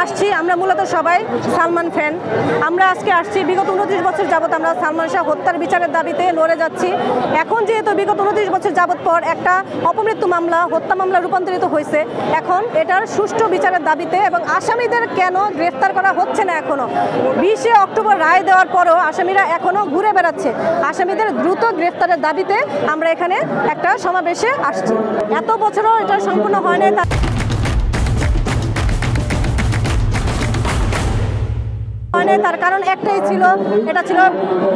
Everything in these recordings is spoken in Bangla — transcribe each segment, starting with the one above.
আসছি আমরা মূলত সবাই সালমান ফ্যান। আমরা আজকে আসছি বিগত 29 বছর যাবত আমরা সালমান শাহ হত্যার বিচারের দাবিতে লড়ে যাচ্ছি। এখন যেহেতু বিগত 29 বছর যাবত পর একটা অপমৃত্যু মামলা হত্যা মামলা রূপান্তরিত হয়েছে, এখন এটার সুষ্ঠু বিচারের দাবিতে এবং আসামিদের কেন গ্রেফতার করা হচ্ছে না, এখনো 20 অক্টোবর রায় দেওয়ার পরও আসামিরা এখনো ঘুরে বেড়াচ্ছে। আসামিদের দ্রুত গ্রেফতারের দাবিতে আমরা এখানে একটা সমাবেশে আসছি। এত বছরও এটা সম্পূর্ণ হয় না। তার কারণ একটাই ছিল, এটা ছিল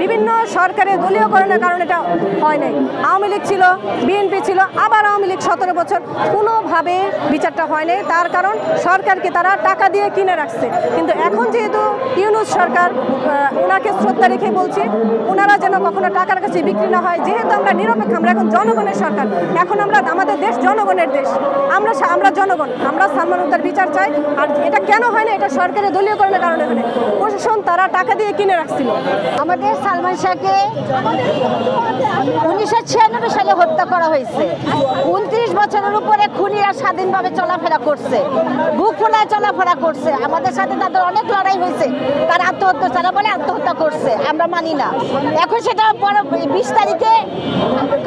বিভিন্ন সরকারের দলীয়করণের কারণে এটা হয় নাই। আওয়ামী লীগ ছিল, বিএনপি ছিল, আবার আওয়ামী লীগ 17 বছর কোনোভাবে বিচারটা হয় নাই। তার কারণ সরকারকে তারা টাকা দিয়ে কিনে রাখছে। কিন্তু এখন যেহেতু ইউনূস সরকার, ওনাকে শ্রদ্ধা রেখে বলছি ওনারা যেন কখনো টাকার কাছে বিক্রি না হয়। যেহেতু আমরা নিরপেক্ষ, আমরা এখন জনগণের সরকার, এখন আমরা আমাদের দেশ জনগণের দেশ, আমরা জনগণ, আমরা সালমান হত্যার বিচার চাই। আর এটা কেন হয় না, এটা সরকারের দলীয়করণের কারণে হয়। প্রশাসন তারা টাকা দিয়ে কিনে রাখছিল। আমাদের সালমান শাহকে 1996 সালে হত্যা করা হয়েছে। 29 বছরের উপরে খুনিরা স্বাধীনভাবে চলাফেরা করছে, বুক ফোলায় চলাফেরা করছে। আমাদের সাথে তাদের অনেক লড়াই হয়েছে। তারা আত্মহত্যা, তারা বলে আত্মহত্যা করছে, আমরা মানি না। এখন সেটা 20 তারিখে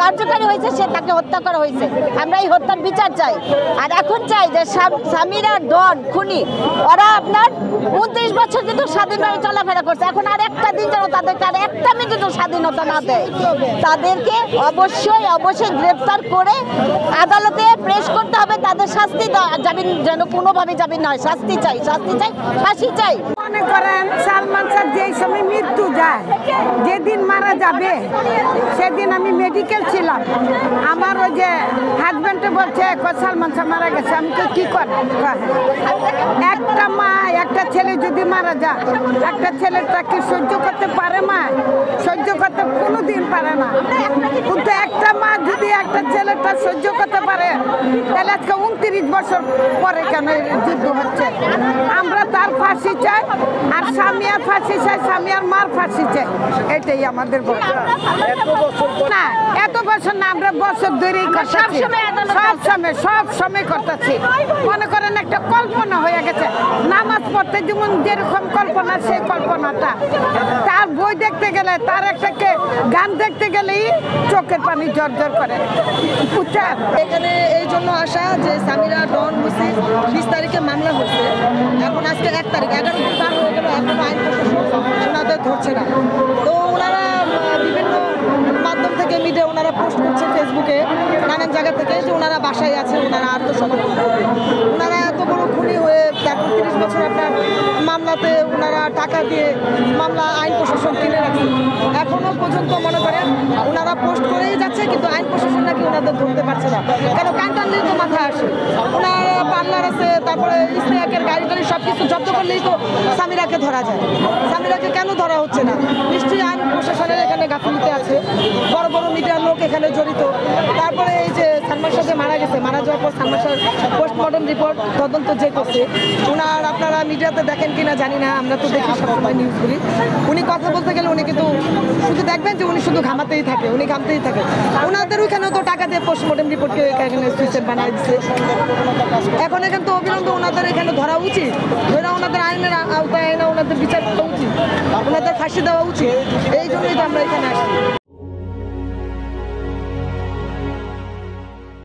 কার্যকারী হয়েছে, সে তাকে হত্যা করা হয়েছে। আমরা এই হত্যার বিচার চাই। আর এখন চাই যে সামিরা ডন খুনি, ওরা আপনার 29 বছর কিন্তু স্বাধীনভাবে চলাফেরা করছে। এখন আর একটা দিন যেন তাদেরকে আর একটা মিনিট স্বাধীনতা না দেয়। তাদেরকে অবশ্যই গ্রেফতার করে আদালতে প্রেস করতে হবে। তাদের শাস্তি জামিন যেন কোনোভাবে জামিন নয়, শাস্তি চাই, ফাঁসি চাই। মনে করেন সালমান শাহ যেই সময় মৃত্যু যায়, যেদিন মারা যাবে সেদিন আমি মেডিকেল ছিলাম। আমার ওই যে হাজব্যান্ডে বলছে সালমান শাহ মারা গেছে। আমি তো কি করে, একটা মা একটা ছেলে যদি মারা যায়, একটা ছেলেটা কি সহ্য করতে পারে? মা সহ্য করতে কোনোদিন পারে না। কিন্তু একটা মা যদি একটা ছেলেটা সহ্য করতে পারে, তাহলে আজকে 29 বছর পরে কেন যুদ্ধ হচ্ছে? আমরা তার ফাঁসি চাই, আর সামিয়ার ফাঁসি চাই, সামিয়ার মার ফাঁসি চাই। এটাই আমাদের না, এত বছর না, আমরা বছর ধরেই করতেছি, সব সময় করতেছি। মনে করেন একটা কল্পনা হয়ে গেছে। নামাজ পড়তে যেমন যেরকম কল্পনা, সেই কল্পনাটা। তার বই দেখতে গেলে, তার একটা গান দেখতে গেলেই চোখের পানি জর্জর করে। এখানে এই জন্য আসা যে সামিরা ডন মুসির 20 তারিখে মামলা হয়েছে। এখন আজকে 1 তারিখ, 11 দিন পার হয়ে গেল, এখনো আইন প্রশাসন ওনাদের ধরছে না। তো ওনারা বিভিন্ন মাধ্যম থেকে মিডিয়া ওনারা পোস্ট করছে, ফেসবুকে নানান জায়গা থেকে, যে ওনারা বাসায় আছে, ওনারা আত্মসমর্পণ করবে। ওনারা এত বড় খুনি হয়ে তারপর 30 বছর আপনার মামলাতে ওনারা টাকা দিয়ে মামলা আইন প্রশাসন কিনে রাখছে। এখনো পর্যন্ত মনে করেন ওনারা পোস্ট করেই যাচ্ছে, কিন্তু আইন প্রশাসন নাকি ওনাদের ধরতে পারছে না। কেন কান্টান দিয়ে তো মাথায় আসে, ওনার পার্লার আছে, তারপরে স্নেকের গাড়ি টাড়ি সব কিছু জব্দ করলেই তো সামিরাকে ধরা যায়। সামিরাকে কেন ধরা হচ্ছে না? নিশ্চয়ই আইন প্রশাসনের এখানে গাফিলতি আছে, বড় বড় মিডিয়ার লোক এখানে জড়িত। তারপরে এই যে সালমান শাহ মারা গেছে, মারা যাওয়ার পর সালমান শাহ পোস্টমর্টম রিপোর্ট তদন্ত যে করছে, ওনার আপনারা মিডিয়াতে দেখেন কিনা জানি না, আমরা তো দেখি সবসময় নিউজগুলি। উনি কথা বলতে গেলে উনি কিন্তু শুধু দেখবেন যে উনি শুধু ঘামাতেই থাকে, উনি ঘামতেই থাকে। ওনাদের ওইখানেও তো টাকা দিয়ে পোস্টমর্টম রিপোর্টকে এখানে সুইচের বানাই দিচ্ছে। এখন এখানে তো অবিলম্বে ওনাদের এখানে ধরা উচিত, ধরা ওনাদের আইনের আওতায় আইনা ওনাদের বিচার করা উচিত, ওনাদের ফাঁসি দেওয়া উচিত। এই জন্যই তো আমরা এখানে আসি।